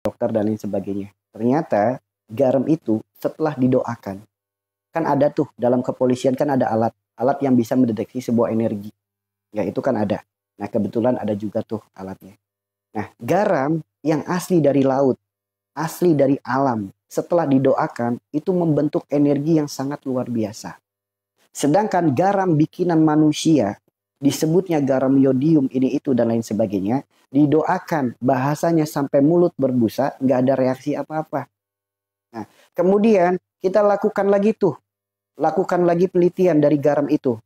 dokter dan lain sebagainya. Ternyata garam itu setelah didoakan, kan ada tuh dalam kepolisian kan ada alat yang bisa mendeteksi sebuah energi. Ya itu kan ada. Nah kebetulan ada juga tuh alatnya. Nah garam yang asli dari laut, asli dari alam, setelah didoakan itu membentuk energi yang sangat luar biasa. Sedangkan garam bikinan manusia, disebutnya garam yodium ini itu dan lain sebagainya, didoakan bahasanya sampai mulut berbusa, nggak ada reaksi apa-apa. Nah, kemudian kita lakukan lagi penelitian dari garam itu.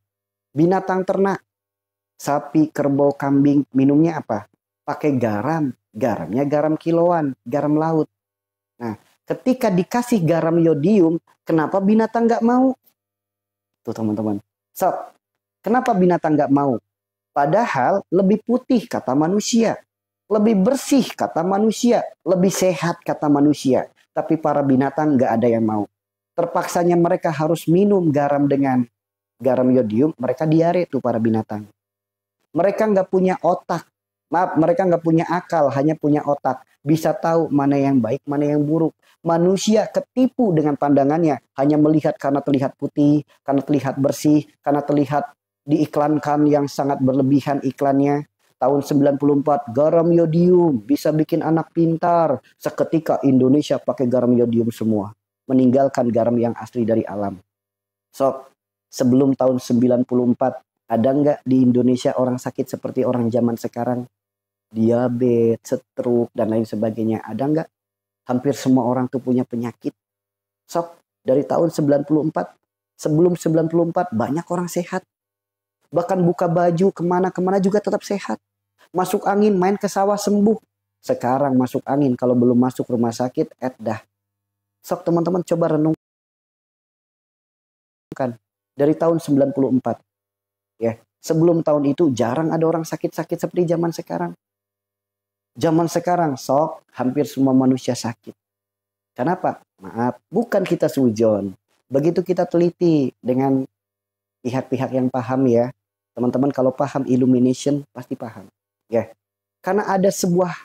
Binatang ternak, sapi, kerbau, kambing, minumnya apa? Pakai garam, garamnya garam kiloan, garam laut. Nah, ketika dikasih garam yodium, kenapa binatang nggak mau? Tuh teman-teman. So, kenapa binatang nggak mau? Padahal lebih putih kata manusia. Lebih bersih kata manusia. Lebih sehat kata manusia. Tapi para binatang nggak ada yang mau. Terpaksanya mereka harus minum garam dengan garam yodium. Mereka diare tuh para binatang. Mereka nggak punya otak. Maaf, mereka nggak punya akal. Hanya punya otak. Bisa tahu mana yang baik, mana yang buruk. Manusia ketipu dengan pandangannya. Hanya melihat karena terlihat putih. Karena terlihat bersih. Karena terlihat diiklankan yang sangat berlebihan iklannya. Tahun 94 garam yodium bisa bikin anak pintar. Seketika Indonesia pakai garam yodium semua. Meninggalkan garam yang asli dari alam. So, sebelum tahun 94 ada nggak di Indonesia orang sakit seperti orang zaman sekarang? Diabetes, stroke, dan lain sebagainya. Ada nggak? Hampir semua orang tuh punya penyakit. So, dari tahun 94, sebelum 94 banyak orang sehat. Bahkan buka baju kemana-kemana juga tetap sehat. Masuk angin, main ke sawah sembuh. Sekarang masuk angin, kalau belum masuk rumah sakit, dah. Sok teman-teman coba renungkan. Dari tahun 94. Ya, sebelum tahun itu jarang ada orang sakit-sakit seperti zaman sekarang. Zaman sekarang sok hampir semua manusia sakit. Kenapa? Maaf, bukan kita sujon. Begitu kita teliti dengan pihak-pihak yang paham ya. Teman-teman kalau paham illumination pasti paham. Ya. Karena ada sebuah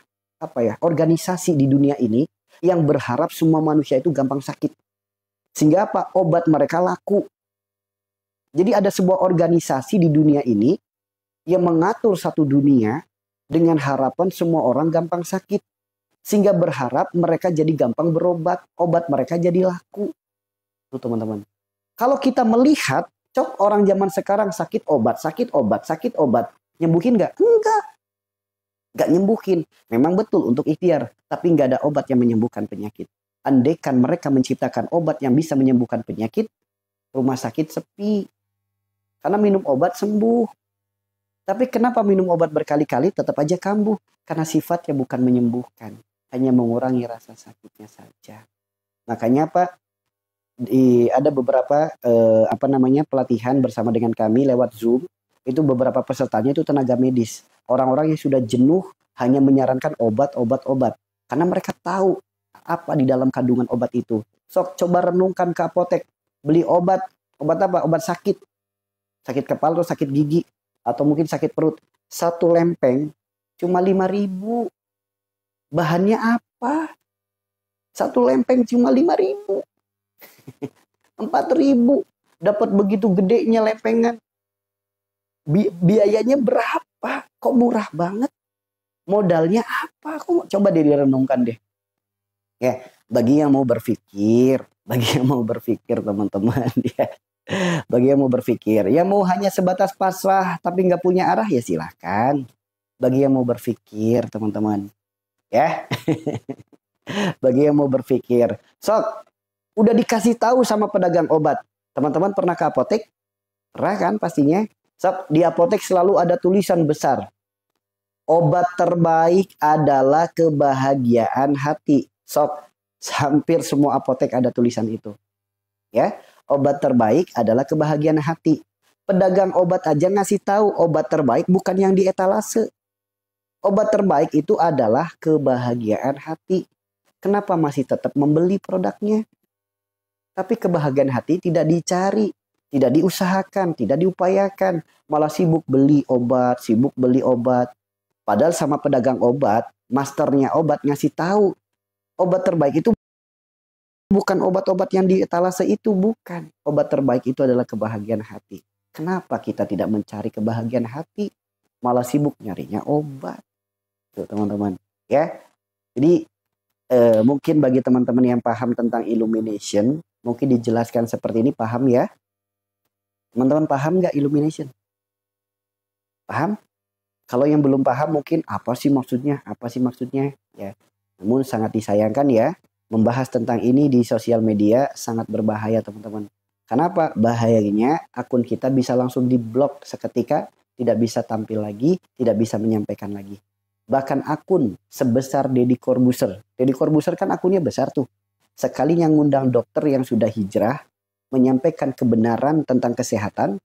organisasi di dunia ini yang berharap semua manusia itu gampang sakit. Sehingga apa? Obat mereka laku. Jadi ada sebuah organisasi di dunia ini yang mengatur satu dunia dengan harapan semua orang gampang sakit. Sehingga berharap mereka jadi gampang berobat. Obat mereka jadi laku. Tuh teman-teman. Kalau kita melihat, cok orang zaman sekarang sakit obat. Nyembuhin nggak? Enggak. Nggak nyembuhin. Memang betul untuk ikhtiar. Tapi nggak ada obat yang menyembuhkan penyakit. Andaikan mereka menciptakan obat yang bisa menyembuhkan penyakit, rumah sakit sepi. Karena minum obat sembuh. Tapi kenapa minum obat berkali-kali tetap aja kambuh? Karena sifatnya bukan menyembuhkan. Hanya mengurangi rasa sakitnya saja. Makanya ada beberapa pelatihan bersama dengan kami lewat Zoom. Itu beberapa pesertanya itu tenaga medis. Orang-orang yang sudah jenuh hanya menyarankan obat. Karena mereka tahu apa di dalam kandungan obat itu. Sok coba renungkan ke apotek. Beli obat. Obat apa? Obat sakit. Sakit kepala atau sakit gigi. Atau mungkin sakit perut. Satu lempeng cuma 5.000. Bahannya apa? Satu lempeng cuma 5.000. 4.000. Dapat begitu gedenya lempengan. Biayanya berapa? Kok murah banget? Modalnya apa? Coba direnungkan deh. Ya, bagi yang mau berpikir teman-teman ya. Bagi yang mau berpikir, ya mau hanya sebatas pasrah tapi nggak punya arah ya silahkan. Bagi yang mau berpikir teman-teman, ya. Bagi yang mau berpikir, sok udah dikasih tahu sama pedagang obat. Teman-teman pernah ke apotek? Pernah kan pastinya. Sok di apotek selalu ada tulisan besar. Obat terbaik adalah kebahagiaan hati. Sok hampir semua apotek ada tulisan itu. Ya. Obat terbaik adalah kebahagiaan hati. Pedagang obat aja ngasih tahu obat terbaik bukan yang di etalase. Obat terbaik itu adalah kebahagiaan hati. Kenapa masih tetap membeli produknya? Tapi kebahagiaan hati tidak dicari, tidak diusahakan, tidak diupayakan. Malah sibuk beli obat. Padahal sama pedagang obat, masternya obat ngasih tahu. Obat terbaik itu bukan obat-obat yang di etalase itu, bukan. Obat terbaik itu adalah kebahagiaan hati. Kenapa kita tidak mencari kebahagiaan hati? Malah sibuk nyarinya obat. Tuh teman-teman. Ya. Jadi mungkin bagi teman-teman yang paham tentang illumination, mungkin dijelaskan seperti ini, paham ya? Teman-teman paham nggak illumination? Paham? Kalau yang belum paham mungkin apa sih maksudnya? Apa sih maksudnya? Ya. Namun sangat disayangkan ya, membahas tentang ini di sosial media sangat berbahaya teman-teman. Kenapa? Bahayanya akun kita bisa langsung diblok seketika, tidak bisa tampil lagi, tidak bisa menyampaikan lagi. Bahkan akun sebesar Deddy Corbuzier. Deddy Corbuzier kan akunnya besar tuh. Sekalinya ngundang dokter yang sudah hijrah, menyampaikan kebenaran tentang kesehatan,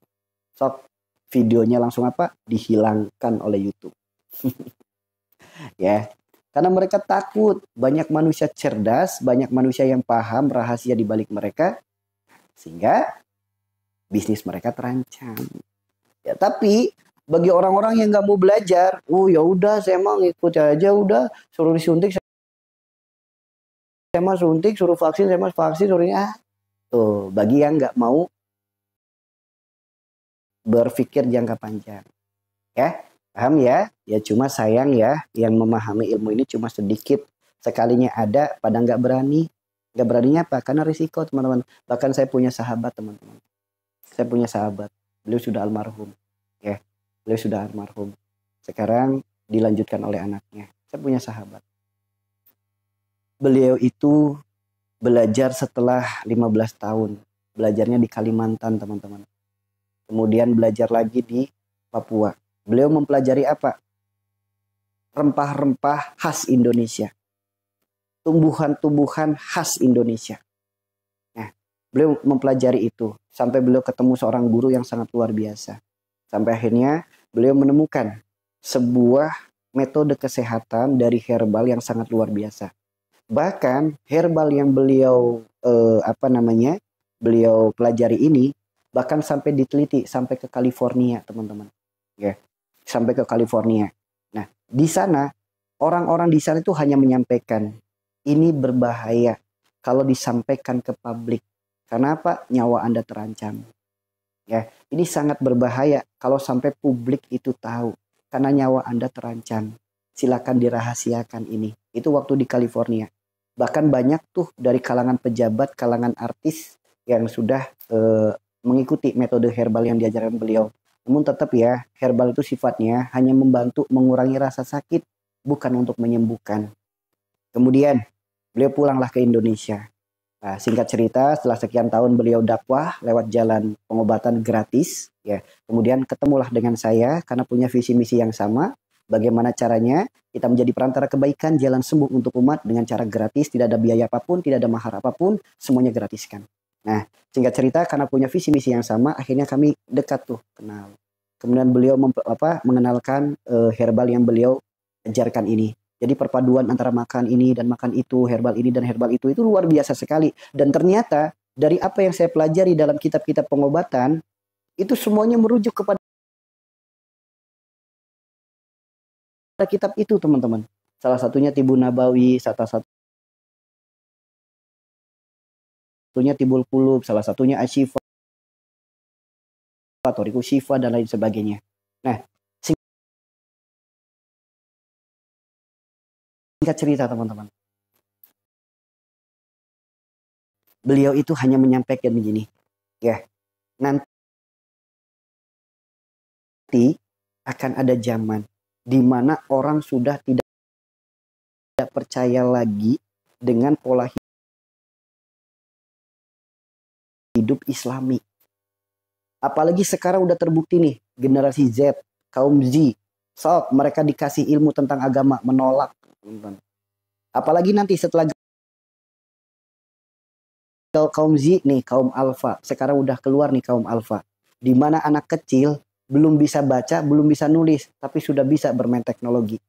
sok videonya langsung apa? Dihilangkan oleh YouTube. Ya, karena mereka takut. Banyak manusia cerdas, banyak manusia yang paham rahasia di balik mereka, sehingga bisnis mereka terancam. Ya, tapi bagi orang-orang yang nggak mau belajar, oh ya udah saya mau ikut aja, udah suruh disuntik, saya mau suntik, suruh vaksin, saya mau vaksin, suruh tuh bagi yang nggak mau berpikir jangka panjang, ya paham ya? Ya cuma sayang ya, yang memahami ilmu ini cuma sedikit. Sekalinya ada, pada nggak berani. Nggak beraninya apa? Karena risiko teman-teman. Bahkan saya punya sahabat teman-teman. Saya punya sahabat, beliau sudah almarhum, ya. Beliau sudah almarhum. Sekarang dilanjutkan oleh anaknya. Saya punya sahabat. Beliau itu belajar setelah 15 tahun. Belajarnya di Kalimantan, teman-teman. Kemudian belajar lagi di Papua. Beliau mempelajari apa? Rempah-rempah khas Indonesia. Tumbuhan-tumbuhan khas Indonesia. Nah, beliau mempelajari itu. Sampai beliau ketemu seorang guru yang sangat luar biasa. Sampai akhirnya beliau menemukan sebuah metode kesehatan dari herbal yang sangat luar biasa. Bahkan herbal yang beliau beliau pelajari ini bahkan sampai diteliti sampai ke California, teman-teman. Ya, sampai ke California. Nah, di sana orang-orang di sana itu hanya menyampaikan ini berbahaya kalau disampaikan ke publik. Kenapa? Nyawa Anda terancam. Ya, ini sangat berbahaya kalau sampai publik itu tahu, karena nyawa Anda terancam. Silakan dirahasiakan ini. Itu waktu di California. Bahkan banyak tuh dari kalangan pejabat, kalangan artis yang sudah mengikuti metode herbal yang diajarkan beliau. Namun tetap ya, herbal itu sifatnya hanya membantu mengurangi rasa sakit, bukan untuk menyembuhkan. Kemudian beliau pulanglah ke Indonesia. Nah, singkat cerita, setelah sekian tahun beliau dakwah lewat jalan pengobatan gratis, ya. Kemudian ketemulah dengan saya karena punya visi misi yang sama. Bagaimana caranya kita menjadi perantara kebaikan, jalan sembuh untuk umat dengan cara gratis, tidak ada biaya apapun, tidak ada mahar apapun, semuanya gratiskan. Nah, singkat cerita karena punya visi misi yang sama, akhirnya kami dekat tuh, kenal. Kemudian beliau mengenalkan herbal yang beliau ajarkan ini. Jadi perpaduan antara makan ini dan makan itu, herbal ini dan herbal itu luar biasa sekali. Dan ternyata dari apa yang saya pelajari dalam kitab-kitab pengobatan, itu semuanya merujuk kepada kitab itu, teman-teman. Salah satunya Tibun Nabawi, salah satunya Tibul Qulub, salah satunya Asyifa, Toriku Syifa, dan lain sebagainya. Nah, singkat cerita teman-teman, beliau itu hanya menyampaikan begini, ya, nanti akan ada zaman di mana orang sudah tidak percaya lagi dengan pola hidup Islami. Apalagi sekarang udah terbukti nih, generasi Z, kaum Z, mereka dikasih ilmu tentang agama, menolak. Apalagi nanti setelah kaum Z nih, kaum Alpha. Sekarang udah keluar nih kaum Alpha. Di mana anak kecil belum bisa baca, belum bisa nulis, tapi sudah bisa bermain teknologi.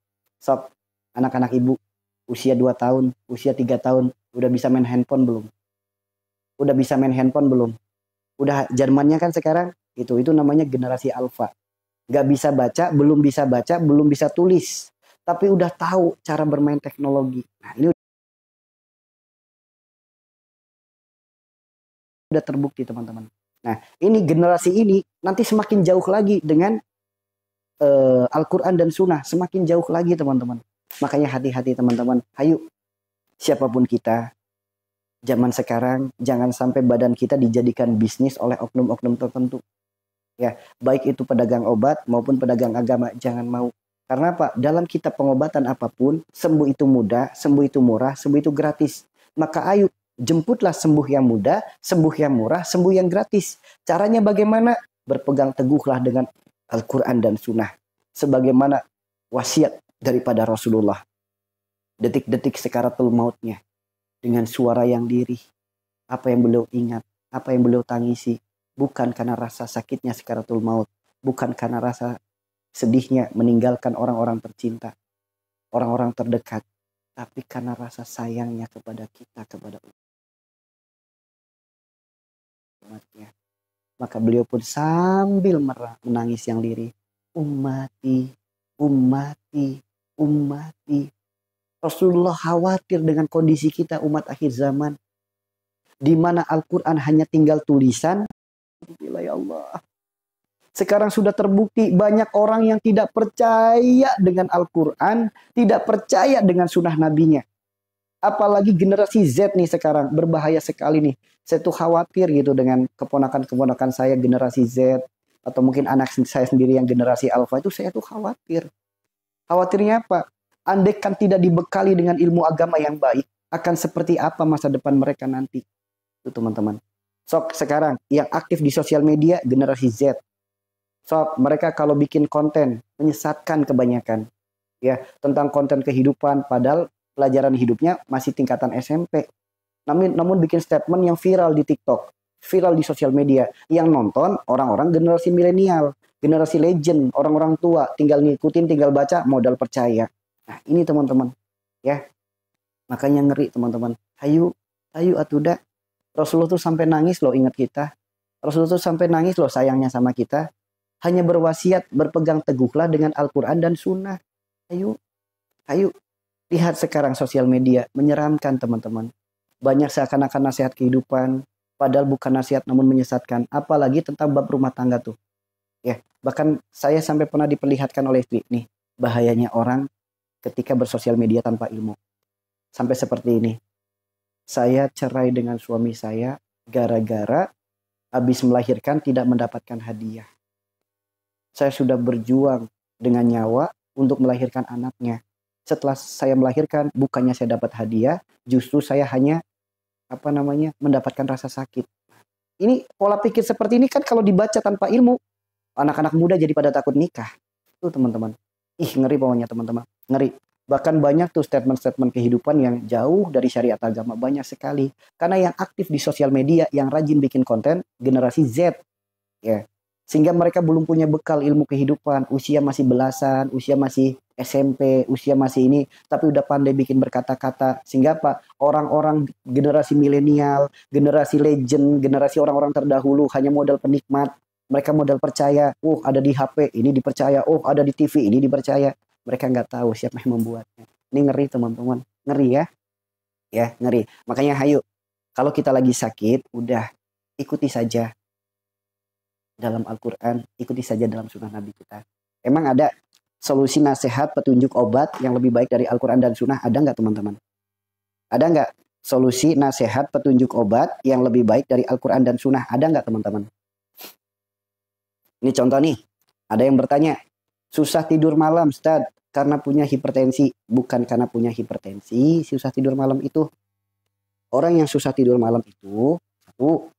Anak-anak ibu usia 2 tahun, usia 3 tahun, udah bisa main handphone belum? Udah bisa main handphone belum? Udah zamannya kan sekarang, itu namanya generasi Alpha. Gak bisa baca, belum bisa tulis. Tapi udah tahu cara bermain teknologi. Nah, ini Udah terbukti teman-teman. Nah, ini generasi ini nanti semakin jauh lagi dengan Al-Quran dan Sunnah. Semakin jauh lagi teman-teman. Makanya hati-hati teman-teman. Ayo, siapapun kita, zaman sekarang jangan sampai badan kita dijadikan bisnis oleh oknum-oknum tertentu. Ya, baik itu pedagang obat maupun pedagang agama, jangan mau. Karena apa? Dalam kitab pengobatan apapun, sembuh itu mudah, sembuh itu murah, sembuh itu gratis. Maka ayo, jemputlah sembuh yang mudah, sembuh yang murah, sembuh yang gratis. Caranya bagaimana? Berpegang teguhlah dengan Al-Quran dan Sunnah. Sebagaimana wasiat daripada Rasulullah. Detik-detik sekaratul mautnya. Dengan suara yang lirih. Apa yang beliau ingat, apa yang beliau tangisi. Bukan karena rasa sakitnya sekaratul maut. Bukan karena rasa sedihnya meninggalkan orang-orang tercinta. Orang-orang terdekat. Tapi karena rasa sayangnya kepada kita, kepada umatnya. Maka beliau pun sambil menangis yang lirih. Ummati, ummati, ummati. Rasulullah khawatir dengan kondisi kita umat akhir zaman. Di mana Al-Quran hanya tinggal tulisan. Ya Allah. Sekarang sudah terbukti banyak orang yang tidak percaya dengan Al-Quran. Tidak percaya dengan sunnah nabinya. Apalagi generasi Z nih sekarang. Berbahaya sekali nih. Saya tuh khawatir gitu dengan keponakan-keponakan saya generasi Z. Atau mungkin anak saya sendiri yang generasi Alpha. Itu saya tuh khawatir. Khawatirnya apa? Andaikan tidak dibekali dengan ilmu agama yang baik. Akan seperti apa masa depan mereka nanti. Itu teman-teman. Sok sekarang yang aktif di sosial media generasi Z. Sok mereka kalau bikin konten menyesatkan kebanyakan. Ya, tentang konten kehidupan padahal pelajaran hidupnya masih tingkatan SMP. Namun bikin statement yang viral di TikTok, viral di sosial media. Yang nonton orang-orang generasi milenial, generasi legend, orang-orang tua, tinggal ngikutin, tinggal baca, modal percaya. Nah, ini teman-teman. Ya. Makanya ngeri teman-teman. Ayo atuda. Rasulullah tuh sampai nangis loh ingat kita. Rasulullah tuh sampai nangis loh sayangnya sama kita. Hanya berwasiat berpegang teguhlah dengan Al-Quran dan Sunnah. Ayo. Lihat sekarang sosial media menyeramkan teman-teman. Banyak seakan-akan nasihat kehidupan. Padahal bukan nasihat namun menyesatkan. Apalagi tentang bab rumah tangga tuh. Ya, bahkan saya sampai pernah diperlihatkan oleh istri. Nih, bahayanya orang ketika bersosial media tanpa ilmu. Sampai seperti ini. Saya cerai dengan suami saya gara-gara habis melahirkan tidak mendapatkan hadiah. Saya sudah berjuang dengan nyawa untuk melahirkan anaknya. Setelah saya melahirkan, bukannya saya dapat hadiah, justru saya hanya mendapatkan rasa sakit. Ini pola pikir seperti ini kan kalau dibaca tanpa ilmu, anak-anak muda jadi pada takut nikah. Itu teman-teman. Ngeri pokoknya teman-teman. Ngeri. Bahkan banyak tuh statement-statement kehidupan yang jauh dari syariat agama. Banyak sekali. Karena yang aktif di sosial media, yang rajin bikin konten, generasi Z. Ya. Sehingga mereka belum punya bekal ilmu kehidupan. Usia masih belasan, usia masih SMP, usia masih ini. Tapi udah pandai bikin berkata-kata. Sehingga apa? Orang-orang generasi milenial, generasi legend, generasi orang-orang terdahulu hanya modal penikmat. Mereka modal percaya. Oh, ada di HP, ini dipercaya. Oh, ada di TV, ini dipercaya. Mereka nggak tahu siapa yang membuatnya. Ini ngeri teman-teman. Ngeri ya. Ya, ngeri. Makanya hayu. Kalau kita lagi sakit, udah ikuti saja dalam Al-Quran. Ikuti saja dalam sunnah Nabi kita. Emang ada solusi nasihat, petunjuk obat yang lebih baik dari Al-Quran dan sunnah? Ada nggak teman-teman? Ada nggak solusi nasihat, petunjuk obat yang lebih baik dari Al-Quran dan sunnah? Ada nggak teman-teman? Ini contoh nih. Ada yang bertanya. Susah tidur malam, Ustaz, karena punya hipertensi. Bukan karena punya hipertensi, susah tidur malam itu. Orang yang susah tidur malam itu, satu,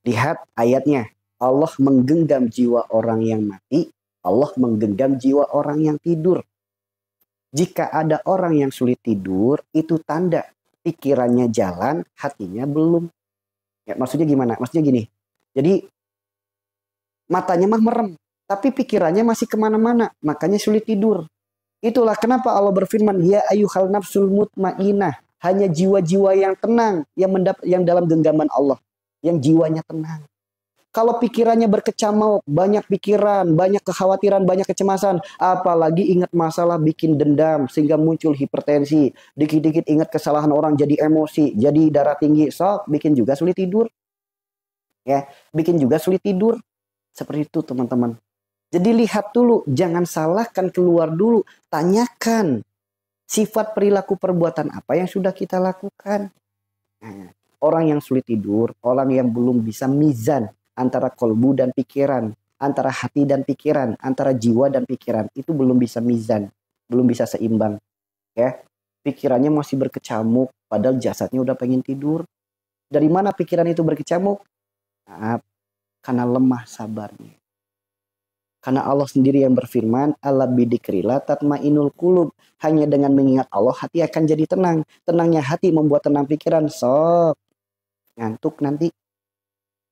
lihat ayatnya. Allah menggenggam jiwa orang yang mati, Allah menggenggam jiwa orang yang tidur. Jika ada orang yang sulit tidur, itu tanda pikirannya jalan, hatinya belum. Ya, maksudnya gimana? Maksudnya gini, jadi matanya mah merem. Tapi pikirannya masih kemana-mana. Makanya sulit tidur. Itulah kenapa Allah berfirman. Ya ayyuhal nafsul mutmainah. Hanya jiwa-jiwa yang tenang. Yang dalam genggaman Allah. Yang jiwanya tenang. Kalau pikirannya berkecamuk. Banyak pikiran. Banyak kekhawatiran. Banyak kecemasan. Apalagi ingat masalah bikin dendam. Sehingga muncul hipertensi. Dikit-dikit ingat kesalahan orang jadi emosi. Jadi darah tinggi. So bikin juga sulit tidur. Ya, bikin juga sulit tidur. Seperti itu teman-teman. Jadi lihat dulu, jangan salahkan, keluar dulu, tanyakan sifat perilaku perbuatan apa yang sudah kita lakukan. Nah, orang yang sulit tidur, orang yang belum bisa mizan antara kolbu dan pikiran, antara hati dan pikiran, antara jiwa dan pikiran, itu belum bisa mizan, belum bisa seimbang. Ya, pikirannya masih berkecamuk, padahal jasadnya udah pengen tidur. Dari mana pikiran itu berkecamuk? Nah, karena lemah sabarnya. Karena Allah sendiri yang berfirman, "Ala bidzikrila tatmainul qulub." Hanya dengan mengingat Allah hati akan jadi tenang. Tenangnya hati membuat tenang pikiran. Sok ngantuk nanti.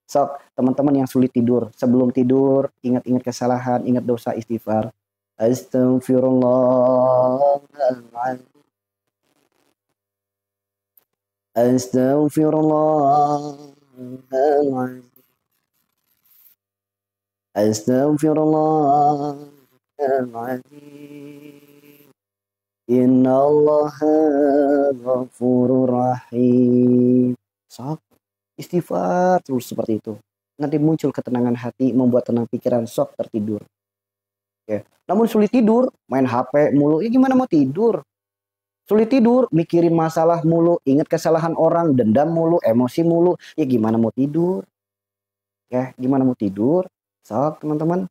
Sok teman-teman yang sulit tidur, sebelum tidur ingat-ingat kesalahan, ingat dosa, istighfar. Astaghfirullahaladzim. Astaghfirullahaladzim. Astaghfirullahaladzim. Innallaha ghafurur rahim. Sok istighfar terus seperti itu. Nanti muncul ketenangan hati, membuat tenang pikiran, sok tertidur. Ya. Namun sulit tidur, main HP mulu, ya gimana mau tidur? Sulit tidur, mikirin masalah mulu, ingat kesalahan orang, dendam mulu, emosi mulu, ya gimana mau tidur? Ya, gimana mau tidur? Sok teman-teman,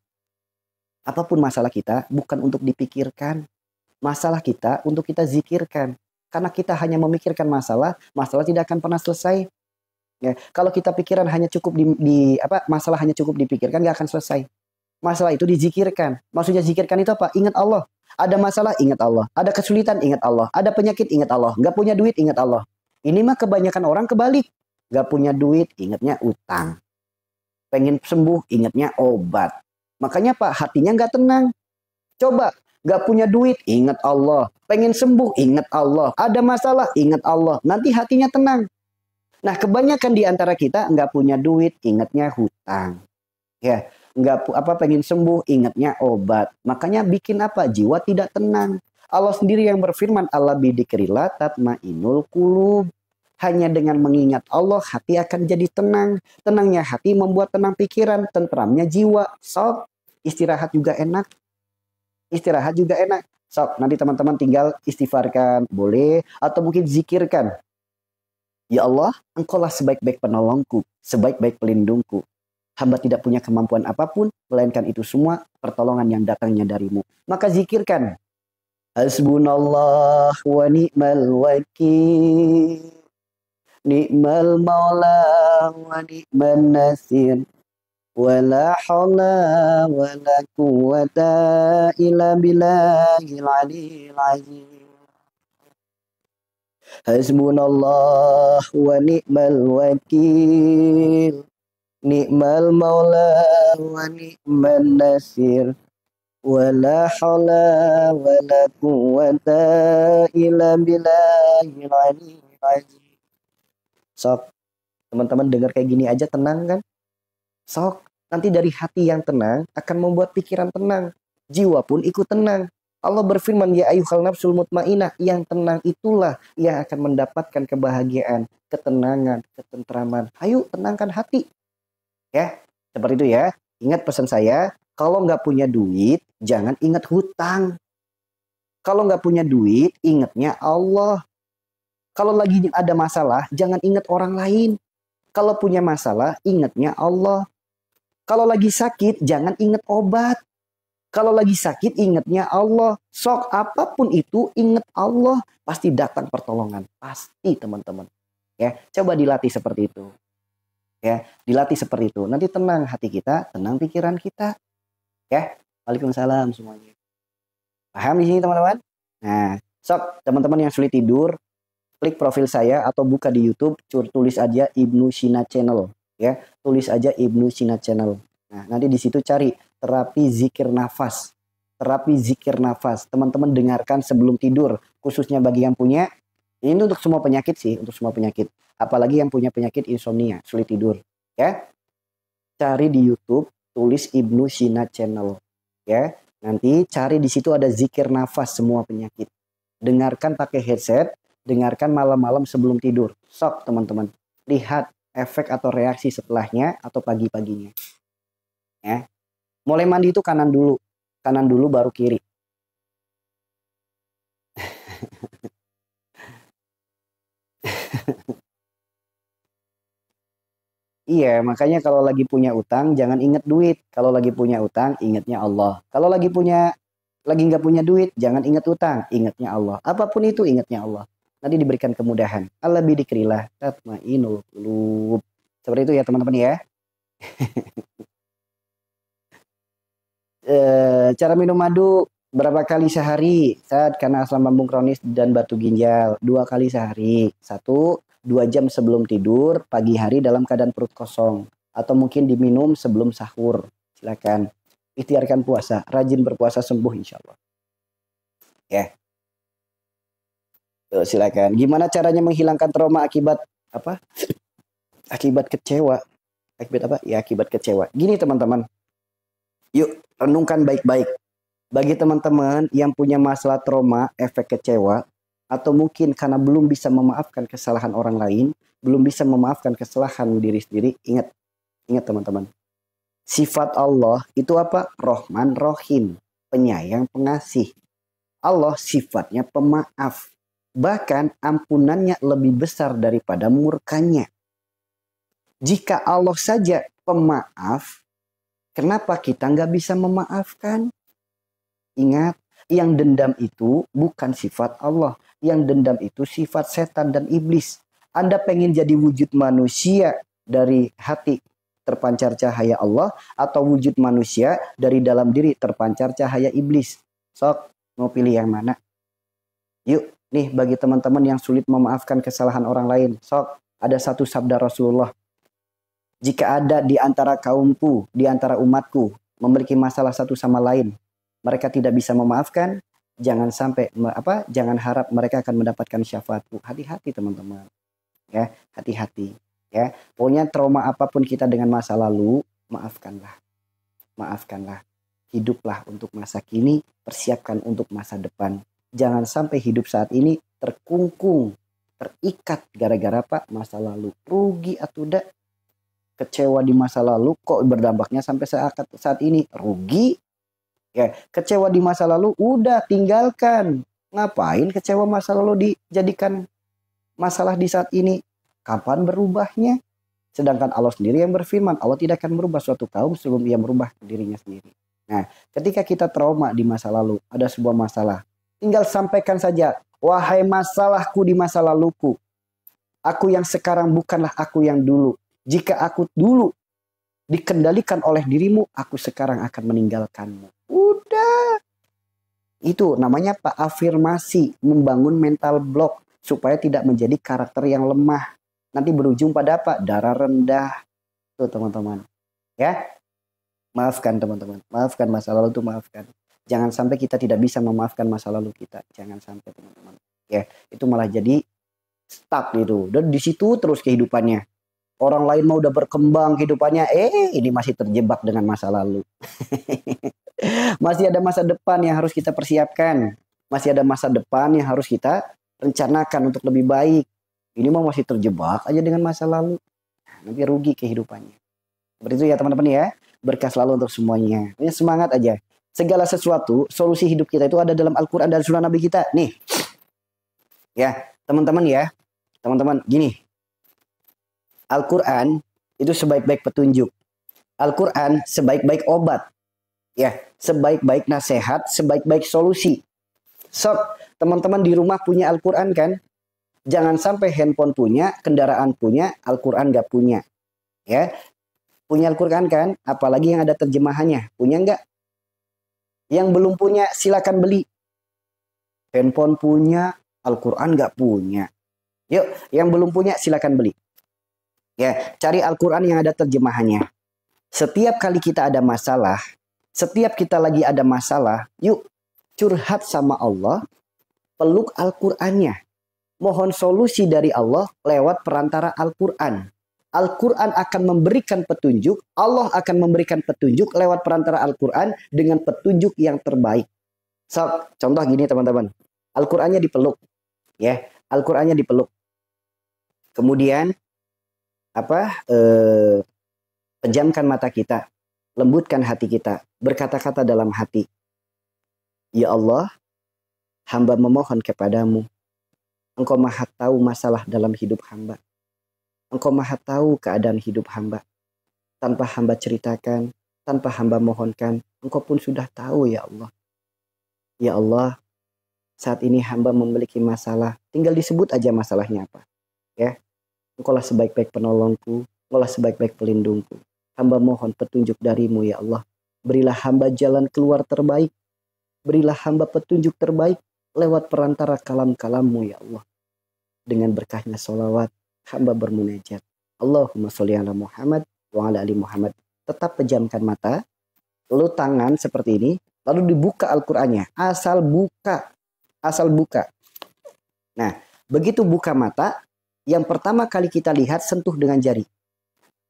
apapun masalah kita bukan untuk dipikirkan. Masalah kita untuk kita zikirkan. Karena kita hanya memikirkan masalah, masalah tidak akan pernah selesai. Ya, kalau kita pikiran hanya cukup masalah hanya cukup dipikirkan, gak akan selesai. Masalah itu dizikirkan. Maksudnya zikirkan itu apa? Ingat Allah. Ada masalah, ingat Allah. Ada kesulitan, ingat Allah. Ada penyakit, ingat Allah. Gak punya duit, ingat Allah. Ini mah kebanyakan orang kebalik. Gak punya duit, ingatnya utang. Pengen sembuh, ingatnya obat. Makanya Pak, hatinya gak tenang. Coba, gak punya duit, ingat Allah. Pengen sembuh, ingat Allah. Ada masalah, ingat Allah. Nanti hatinya tenang. Nah, kebanyakan di antara kita nggak punya duit, ingatnya hutang. Ya, pengen sembuh, ingatnya obat. Makanya bikin apa? Jiwa tidak tenang. Allah sendiri yang berfirman, "Ala bidzikrillah tatmainul qulub." Hanya dengan mengingat Allah, hati akan jadi tenang. Tenangnya hati membuat tenang pikiran, tentramnya jiwa. Sok, istirahat juga enak. Istirahat juga enak. Sok, nanti teman-teman tinggal istighfarkan, boleh. Atau mungkin zikirkan. Ya Allah, Engkaulah sebaik-baik penolongku, sebaik-baik pelindungku. Hamba tidak punya kemampuan apapun, melainkan itu semua pertolongan yang datangnya darimu. Maka zikirkan. Hasbunallah wa ni'mal wakil. Ni'mal maula wa ni'man nasir. Wa la hawla wa la quwata illa billahil aliyyil azim. Hasbunallah wa ni'mal wakil. Ni'mal maula wa ni'man nasir. Wa la hawla wa la quwata illa billahil aliyyil azim. Sok, teman-teman dengar kayak gini aja tenang kan? Sok, nanti dari hati yang tenang akan membuat pikiran tenang. Jiwa pun ikut tenang. Allah berfirman, "Ya ayyuhal nafsul mutmainnah." Yang tenang itulah yang akan mendapatkan kebahagiaan, ketenangan, ketentraman. Ayo tenangkan hati. Ya, seperti itu ya. Ingat pesan saya, kalau nggak punya duit, jangan ingat hutang. Kalau nggak punya duit, ingatnya Allah. Kalau lagi ada masalah, jangan ingat orang lain. Kalau punya masalah, ingatnya Allah. Kalau lagi sakit, jangan ingat obat. Kalau lagi sakit, ingatnya Allah. Sok apapun itu, ingat Allah. Pasti datang pertolongan. Pasti teman-teman. Ya, coba dilatih seperti itu. Ya, dilatih seperti itu. Nanti tenang hati kita, tenang pikiran kita. Ya, waalaikumsalam semuanya. Paham di sini teman-teman? Nah, sok teman-teman yang sulit tidur, klik profil saya atau buka di YouTube, tulis aja Ibnu Sina Channel, ya. Tulis aja Ibnu Sina Channel. Nah, nanti di situ cari terapi zikir nafas. Terapi zikir nafas. Teman-teman dengarkan sebelum tidur, khususnya bagi yang punya. Ini untuk semua penyakit sih, untuk semua penyakit. Apalagi yang punya penyakit insomnia, sulit tidur, ya. Cari di YouTube, tulis Ibnu Sina Channel, ya. Nanti cari di situ ada zikir nafas semua penyakit. Dengarkan pakai headset. Dengarkan malam-malam sebelum tidur. Sok teman-teman. Lihat efek atau reaksi setelahnya atau pagi-paginya. Ya. Mulai mandi itu kanan dulu baru kiri. Iya, makanya kalau lagi punya utang jangan inget duit. Kalau lagi punya utang ingetnya Allah. Kalau lagi nggak punya duit jangan inget utang, ingetnya Allah. Apapun itu ingetnya Allah. Nanti diberikan kemudahan. Allah bidikrillah tatmainul qulub. Seperti itu ya teman-teman ya. Cara minum madu berapa kali sehari? Saat karena asam lambung kronis dan batu ginjal. 2 kali sehari. 1, 2 jam sebelum tidur, pagi hari dalam keadaan perut kosong. Atau mungkin diminum sebelum sahur. Silakan. Ikhtiarkan puasa. Rajin berpuasa sembuh insya Allah. Ya. Tuh, silakan. Gimana caranya menghilangkan trauma akibat apa? Akibat kecewa. Akibat apa? Ya akibat kecewa. Gini teman-teman. Yuk renungkan baik-baik. Bagi teman-teman yang punya masalah trauma, efek kecewa, atau mungkin karena belum bisa memaafkan kesalahan orang lain, belum bisa memaafkan kesalahan diri sendiri, ingat teman-teman. Sifat Allah itu apa? Rahman, Rahim, penyayang, pengasih. Allah sifatnya pemaaf. Bahkan ampunannya lebih besar daripada murkanya. Jika Allah saja pemaaf, kenapa kita nggak bisa memaafkan? Ingat, yang dendam itu bukan sifat Allah. Yang dendam itu sifat setan dan iblis. Anda pengen jadi wujud manusia dari hati terpancar cahaya Allah, atau wujud manusia dari dalam diri terpancar cahaya iblis? Sok, mau pilih yang mana? Yuk, nih bagi teman-teman yang sulit memaafkan kesalahan orang lain. Sok, ada satu sabda Rasulullah. Jika ada di antara kaumku, di antara umatku, memiliki masalah satu sama lain, mereka tidak bisa memaafkan, jangan harap mereka akan mendapatkan syafaatku. Hati-hati teman-teman. Ya, hati-hati. Ya, pokoknya trauma apapun kita dengan masa lalu, maafkanlah. Maafkanlah. Hiduplah untuk masa kini, persiapkan untuk masa depan. Jangan sampai hidup saat ini terkungkung, terikat gara-gara apa? Masa lalu. Rugi atau tidak? Kecewa di masa lalu kok berdampaknya sampai saat ini? Rugi. Ya, kecewa di masa lalu udah tinggalkan. Ngapain kecewa masa lalu dijadikan masalah di saat ini? Kapan berubahnya? Sedangkan Allah sendiri yang berfirman, Allah tidak akan merubah suatu kaum sebelum ia merubah dirinya sendiri. Nah, ketika kita trauma di masa lalu, ada sebuah masalah, tinggal sampaikan saja, wahai masalahku di masa laluku, aku yang sekarang bukanlah aku yang dulu. Jika aku dulu dikendalikan oleh dirimu, aku sekarang akan meninggalkanmu. Udah. Itu namanya Pak afirmasi, membangun mental block supaya tidak menjadi karakter yang lemah. Nanti berujung pada apa? Darah rendah. Tuh teman-teman. Ya. Maafkan teman-teman. Maafkan masa lalu itu maafkan. Jangan sampai kita tidak bisa memaafkan masa lalu kita. Jangan sampai teman-teman. Ya, itu malah jadi stuck gitu. Dan di situ terus kehidupannya. Orang lain mau udah berkembang kehidupannya, ini masih terjebak dengan masa lalu. Masih ada masa depan yang harus kita persiapkan. Masih ada masa depan yang harus kita rencanakan untuk lebih baik. Ini mau masih terjebak aja dengan masa lalu. Nanti rugi kehidupannya. Seperti itu ya teman-teman ya. Berkah selalu untuk semuanya. Punya semangat aja. Segala sesuatu, solusi hidup kita itu ada dalam Al-Quran dan Sunnah Nabi kita. Nih. Ya, teman-teman ya. Teman-teman, gini. Al-Quran itu sebaik-baik petunjuk. Al-Quran sebaik-baik obat. Ya, sebaik-baik nasihat, sebaik-baik solusi. So, teman-teman di rumah punya Al-Quran kan? Jangan sampai handphone punya, kendaraan punya, Al-Quran nggak punya. Ya, punya Al-Quran kan? Apalagi yang ada terjemahannya. Punya nggak? Yang belum punya silakan beli. Handphone punya, Al-Quran nggak punya. Yuk, yang belum punya silakan beli. Ya, cari Al-Quran yang ada terjemahannya. Setiap kali kita ada masalah, setiap kita lagi ada masalah, yuk curhat sama Allah, peluk Al-Qurannya. Mohon solusi dari Allah lewat perantara Al-Quran. Al-Quran akan memberikan petunjuk, Allah akan memberikan petunjuk lewat perantara Al-Quran dengan petunjuk yang terbaik. So, contoh gini teman-teman, Al-Qurannya dipeluk. Ya, Al-Qurannya dipeluk. Kemudian pejamkan mata kita, lembutkan hati kita, berkata-kata dalam hati, ya Allah, hamba memohon kepadamu, Engkau maha tahu masalah dalam hidup hamba. Engkau maha tahu keadaan hidup hamba. Tanpa hamba ceritakan, tanpa hamba mohonkan, Engkau pun sudah tahu ya Allah. Ya Allah, saat ini hamba memiliki masalah. Tinggal disebut aja masalahnya apa. Ya, Engkaulah sebaik-baik penolongku, Engkaulah sebaik-baik pelindungku. Hamba mohon petunjuk darimu ya Allah. Berilah hamba jalan keluar terbaik. Berilah hamba petunjuk terbaik lewat perantara kalam-kalammu ya Allah. Dengan berkahnya sholawat, hamba bermunajat. Allahumma sholli ala Muhammad wa ala ali Muhammad. Tetap pejamkan mata, lalu tangan seperti ini, lalu dibuka Al-Qur'annya. Asal buka. Nah, begitu buka mata, yang pertama kali kita lihat sentuh dengan jari.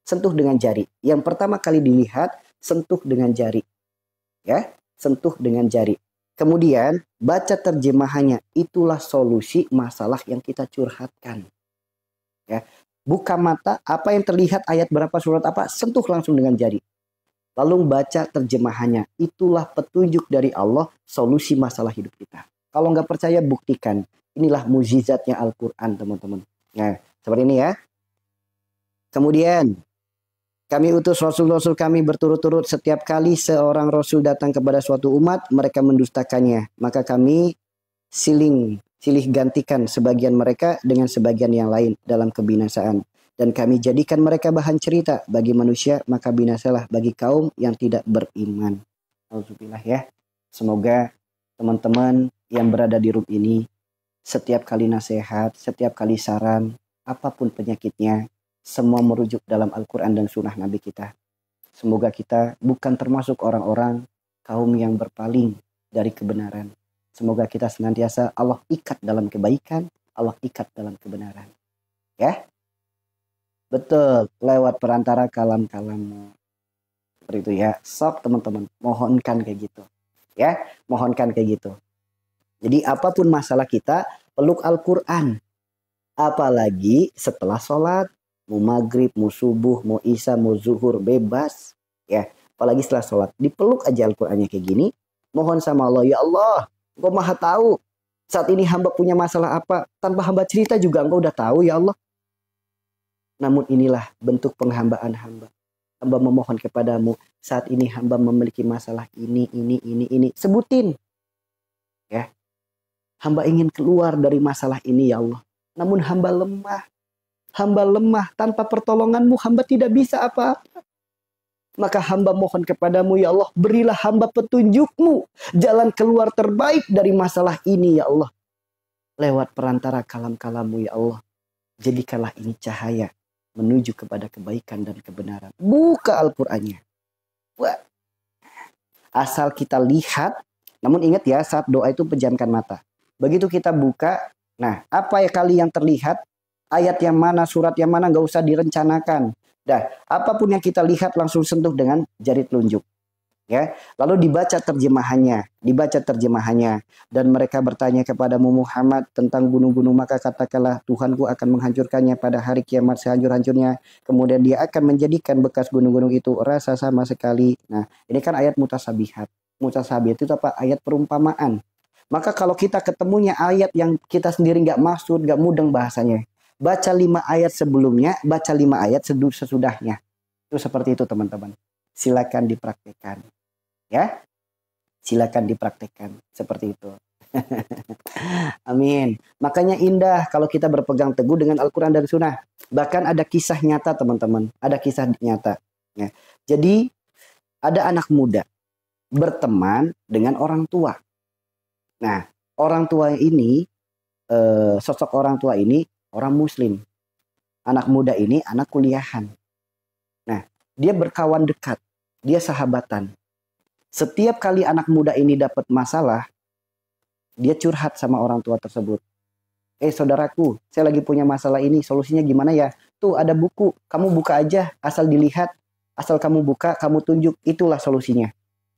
Sentuh dengan jari. Yang pertama kali dilihat sentuh dengan jari. Ya, sentuh dengan jari. Kemudian baca terjemahannya, itulah solusi masalah yang kita curhatkan. Ya, buka mata, apa yang terlihat ayat berapa surat apa, sentuh langsung dengan jari. Lalu baca terjemahannya, itulah petunjuk dari Allah, solusi masalah hidup kita. Kalau nggak percaya buktikan, inilah mukjizatnya Al-Quran teman-teman. Nah, seperti ini ya. Kemudian kami utus rasul-rasul kami berturut-turut, setiap kali seorang rasul datang kepada suatu umat, mereka mendustakannya. Maka kami silih gantikan sebagian mereka dengan sebagian yang lain dalam kebinasaan. Dan kami jadikan mereka bahan cerita bagi manusia, maka binasalah bagi kaum yang tidak beriman. Alhamdulillah ya. Semoga teman-teman yang berada di room ini, setiap kali nasihat, setiap kali saran, apapun penyakitnya, semua merujuk dalam Al-Quran dan Sunnah Nabi kita. Semoga kita bukan termasuk orang-orang kaum yang berpaling dari kebenaran. Semoga kita senantiasa Allah ikat dalam kebaikan, Allah ikat dalam kebenaran. Ya, betul, lewat perantara kalam-kalammu. Seperti itu ya. Sok teman-teman, mohonkan kayak gitu. Ya, mohonkan kayak gitu. Jadi apapun masalah kita, peluk Al-Quran. Apalagi setelah sholat. Mau maghrib, mau subuh, mau isya, mau zuhur, bebas. Ya, apalagi setelah sholat. Dipeluk aja Al-Qur'annya kayak gini. Mohon sama Allah, ya Allah, Engkau maha tahu. Saat ini hamba punya masalah apa. Tanpa hamba cerita juga Engkau udah tahu ya Allah. Namun inilah bentuk penghambaan hamba. Hamba memohon kepadamu. Saat ini hamba memiliki masalah ini. Sebutin. Ya. Hamba ingin keluar dari masalah ini ya Allah. Namun hamba lemah. Hamba lemah, tanpa pertolonganmu hamba tidak bisa apa-apa. Maka hamba mohon kepadamu ya Allah, berilah hamba petunjukmu, jalan keluar terbaik dari masalah ini ya Allah. Lewat perantara kalam-kalammu ya Allah, jadikanlah ini cahaya menuju kepada kebaikan dan kebenaran. Buka Al-Qur'annya. Asal kita lihat, namun ingat ya, saat doa itu pejamkan mata. Begitu kita buka, nah apa ya kali yang terlihat, ayat yang mana, surat yang mana, nggak usah direncanakan. Dah, apapun yang kita lihat langsung sentuh dengan jari telunjuk. Ya, lalu dibaca terjemahannya, dan mereka bertanya kepadamu Muhammad tentang gunung-gunung, maka katakanlah Tuhanku akan menghancurkannya pada hari kiamat sehancur-hancurnya. Kemudian dia akan menjadikan bekas gunung-gunung itu rasa sama sekali. Nah, ini kan ayat mutasabihat. Mutasabihat itu apa? Ayat perumpamaan. Maka kalau kita ketemunya ayat yang kita sendiri nggak maksud, nggak mudeng bahasanya, baca 5 ayat sebelumnya, baca 5 ayat sesudahnya. Itu seperti itu teman-teman. Silakan dipraktikkan. Ya, silakan dipraktikkan. Seperti itu. Amin. Makanya indah kalau kita berpegang teguh dengan Al-Quran dan Sunnah. Bahkan ada kisah nyata teman-teman. Ada kisah nyata. Ya. Jadi ada anak muda berteman dengan orang tua. Nah, orang tua ini, sosok orang tua ini orang muslim. Anak muda ini anak kuliahan. Nah, dia berkawan dekat. Dia sahabatan. Setiap kali anak muda ini dapat masalah, dia curhat sama orang tua tersebut. Saudaraku, saya lagi punya masalah ini, solusinya gimana ya? Tuh ada buku, kamu buka aja, asal dilihat, asal kamu buka, kamu tunjuk, itulah solusinya.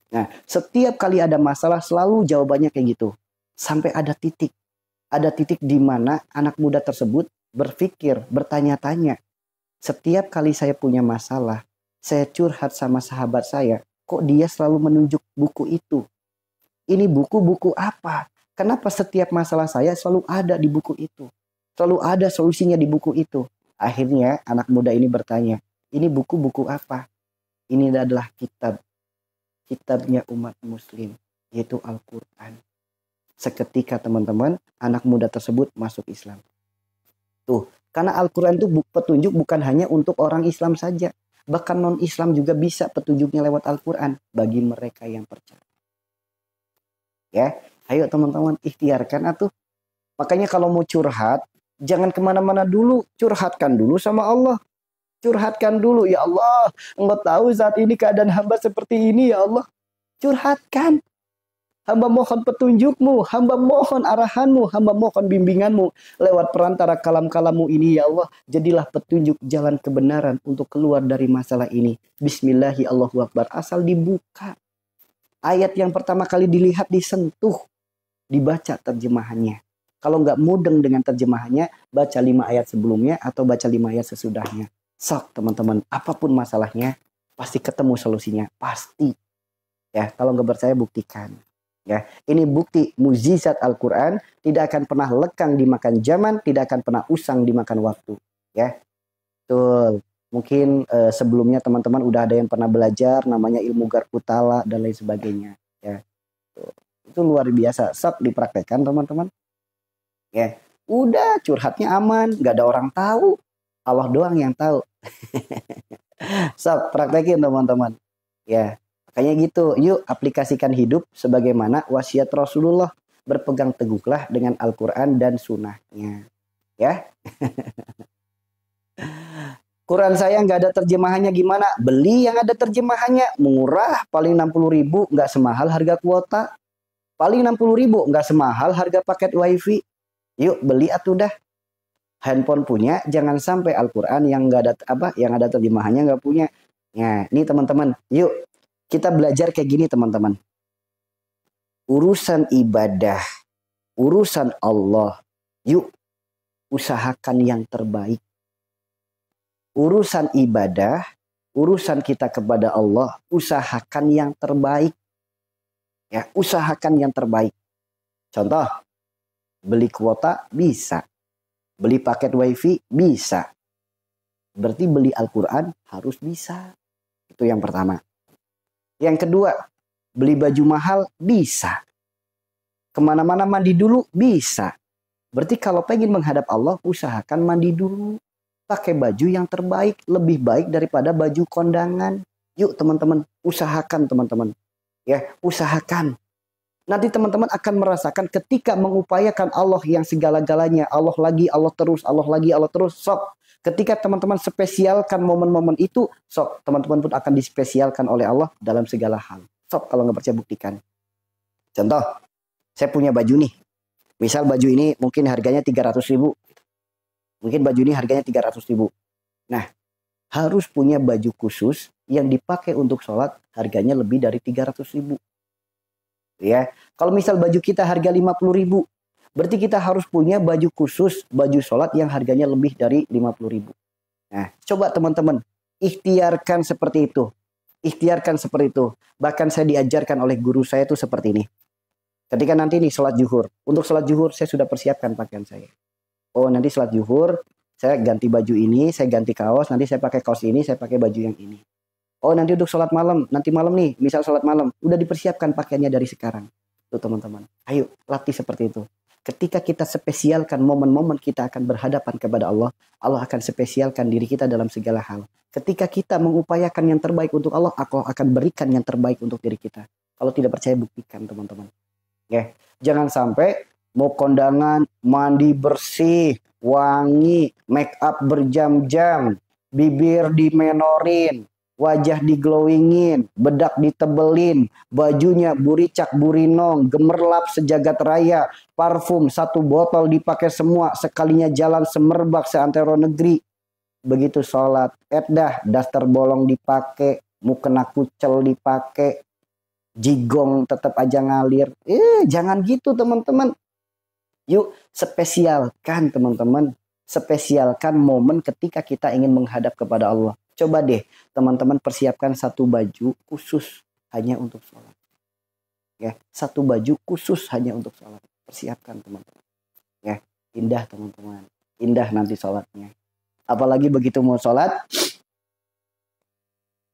Nah, setiap kali ada masalah, selalu jawabannya kayak gitu. Sampai ada titik di mana anak muda tersebut berpikir, bertanya-tanya. Setiap kali saya punya masalah, saya curhat sama sahabat saya, kok dia selalu menunjuk buku itu? Ini buku-buku apa? Kenapa setiap masalah saya selalu ada di buku itu? Selalu ada solusinya di buku itu. Akhirnya anak muda ini bertanya, ini buku-buku apa? Ini adalah kitabnya umat muslim, yaitu Al-Quran. Seketika teman-teman, anak muda tersebut masuk Islam. Tuh, karena Al-Quran itu petunjuk bukan hanya untuk orang Islam saja. Bahkan non-Islam juga bisa petunjuknya lewat Al-Quran bagi mereka yang percaya. Ya, ayo teman-teman ikhtiarkan atuh. Makanya kalau mau curhat, jangan kemana-mana dulu. Curhatkan dulu sama Allah. Curhatkan dulu, ya Allah. Engkau tahu saat ini keadaan hamba seperti ini, ya Allah. Curhatkan. Hamba mohon petunjukmu, hamba mohon arahanmu, hamba mohon bimbinganmu. Lewat perantara kalam-kalammu ini, ya Allah. Jadilah petunjuk jalan kebenaran untuk keluar dari masalah ini. Bismillahi Allahu Akbar. Asal dibuka. Ayat yang pertama kali dilihat, disentuh. Dibaca terjemahannya. Kalau nggak mudeng dengan terjemahannya, baca 5 ayat sebelumnya atau baca 5 ayat sesudahnya. Sok teman-teman, apapun masalahnya, pasti ketemu solusinya. Pasti. Ya, kalau nggak percaya buktikan. Ya, ini bukti mukjizat Al-Quran tidak akan pernah lekang dimakan zaman, tidak akan pernah usang dimakan waktu. Ya, betul. Mungkin sebelumnya teman-teman udah ada yang pernah belajar namanya ilmu Garputala dan lain sebagainya. Ya, itu luar biasa. Sok dipraktekkan teman-teman. Ya, udah curhatnya aman, nggak ada orang tahu, Allah doang yang tahu. Sok praktekin teman-teman. Ya. Makanya gitu, yuk aplikasikan hidup sebagaimana wasiat Rasulullah. Berpegang teguhlah dengan Al-Quran dan sunnahnya. Ya. Quran saya nggak ada terjemahannya gimana? Beli yang ada terjemahannya. Murah, paling 60.000, nggak semahal harga kuota. Paling 60.000, nggak semahal harga paket wifi. Yuk beli atuh dah. Handphone punya, jangan sampai Al-Quran yang nggak ada yang ada terjemahannya nggak punya. Nah, ini teman-teman, yuk. Kita belajar kayak gini teman-teman. Urusan ibadah, urusan Allah, yuk usahakan yang terbaik. Urusan ibadah, urusan kita kepada Allah, usahakan yang terbaik. Ya, usahakan yang terbaik. Contoh, beli kuota bisa. Beli paket wifi bisa. Berarti beli Al-Quran harus bisa. Itu yang pertama. Yang kedua, beli baju mahal bisa. Kemana-mana mandi dulu bisa. Berarti kalau pengen menghadap Allah, usahakan mandi dulu. Pakai baju yang terbaik, lebih baik daripada baju kondangan. Yuk teman-teman, usahakan teman-teman. Ya, usahakan. Nanti teman-teman akan merasakan ketika mengupayakan Allah yang segala-galanya. Allah lagi, Allah terus, Allah lagi, Allah terus. Sok. Ketika teman-teman spesialkan momen-momen itu, sok teman-teman pun akan dispesialkan oleh Allah dalam segala hal. Sok kalau nggak percaya buktikan. Contoh, saya punya baju nih. Misal baju ini mungkin harganya 300.000. Mungkin baju ini harganya 300.000. Nah, harus punya baju khusus yang dipakai untuk sholat harganya lebih dari 300.000. Ya, kalau misal baju kita harga 50.000. Berarti kita harus punya baju khusus, baju sholat yang harganya lebih dari 50.000. Nah, coba teman-teman, ikhtiarkan seperti itu. Ikhtiarkan seperti itu. Bahkan saya diajarkan oleh guru saya itu seperti ini. Ketika nanti nih sholat zuhur. Untuk sholat zuhur saya sudah persiapkan pakaian saya. Oh nanti sholat zuhur, saya ganti baju ini, saya ganti kaos, nanti saya pakai kaos ini, saya pakai baju yang ini. Oh nanti untuk sholat malam, nanti malam nih, misal sholat malam. Udah dipersiapkan pakaiannya dari sekarang. Tuh teman-teman, ayo latih seperti itu. Ketika kita spesialkan momen-momen kita akan berhadapan kepada Allah, Allah akan spesialkan diri kita dalam segala hal. Ketika kita mengupayakan yang terbaik untuk Allah, Allah akan berikan yang terbaik untuk diri kita. Kalau tidak percaya, buktikan teman-teman. Ya, jangan sampai mau kondangan, mandi bersih, wangi, make up berjam-jam, bibir dimenorin, wajah diglowingin, bedak ditebelin, bajunya buricak burinong, gemerlap sejagat raya, parfum 1 botol dipakai semua, sekalinya jalan semerbak seantero negeri. Begitu sholat, dah daster bolong dipakai, mukena kucel dipakai, jigong tetap aja ngalir. Jangan gitu teman-teman. Yuk spesialkan teman-teman Spesialkan momen ketika kita ingin menghadap kepada Allah. Coba deh teman-teman persiapkan satu baju khusus hanya untuk sholat. Ya, satu baju khusus hanya untuk sholat. Persiapkan teman-teman. Ya, indah teman-teman. Indah nanti sholatnya. Apalagi begitu mau sholat,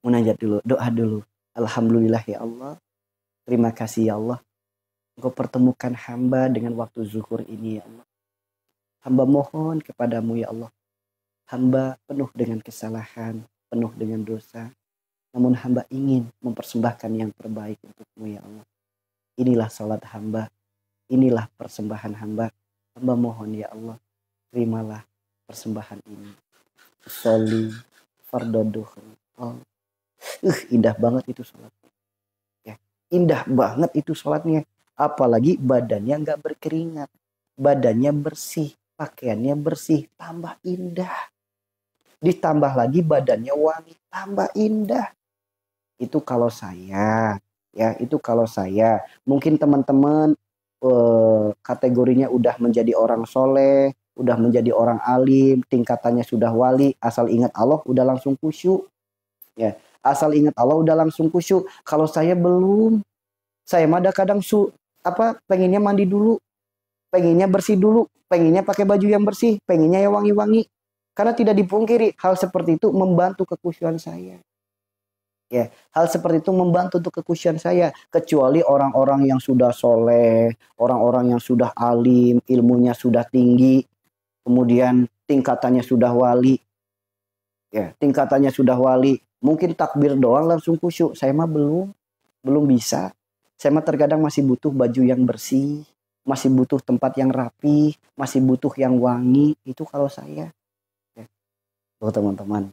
munajat dulu, doa dulu. Alhamdulillah ya Allah. Terima kasih ya Allah. Engkau pertemukan hamba dengan waktu zuhur ini ya Allah. Hamba mohon kepadamu ya Allah. Hamba penuh dengan kesalahan, penuh dengan dosa. Namun hamba ingin mempersembahkan yang terbaik untukmu ya Allah. Inilah salat hamba. Inilah persembahan hamba. Hamba mohon ya Allah. Terimalah persembahan ini. Sholli fardoduhur. Oh. Indah banget itu salatnya. Ya, indah banget itu salatnya. Apalagi badannya nggak berkeringat. Badannya bersih. Pakaiannya bersih, tambah indah. Ditambah lagi badannya wangi, tambah indah. Itu kalau saya, ya itu kalau saya. Mungkin teman-teman kategorinya udah menjadi orang soleh, udah menjadi orang alim, tingkatannya sudah wali, asal ingat Allah udah langsung khusyuk. Ya, asal ingat Allah udah langsung khusyuk. Kalau saya belum, saya mah kadang pengennya mandi dulu. Pengennya bersih dulu, pengennya pakai baju yang bersih, pengennya yang wangi-wangi. Karena tidak dipungkiri, hal seperti itu membantu kekhusyuan saya. Ya, hal seperti itu membantu untuk kekhusyuan saya. Kecuali orang-orang yang sudah soleh, orang-orang yang sudah alim, ilmunya sudah tinggi, kemudian tingkatannya sudah wali. Ya, tingkatannya sudah wali. Mungkin takbir doang langsung khusyuk. Saya mah belum bisa. Saya mah terkadang masih butuh baju yang bersih. Masih butuh tempat yang rapi, masih butuh yang wangi. Itu kalau saya. Ya. Tuh teman-teman.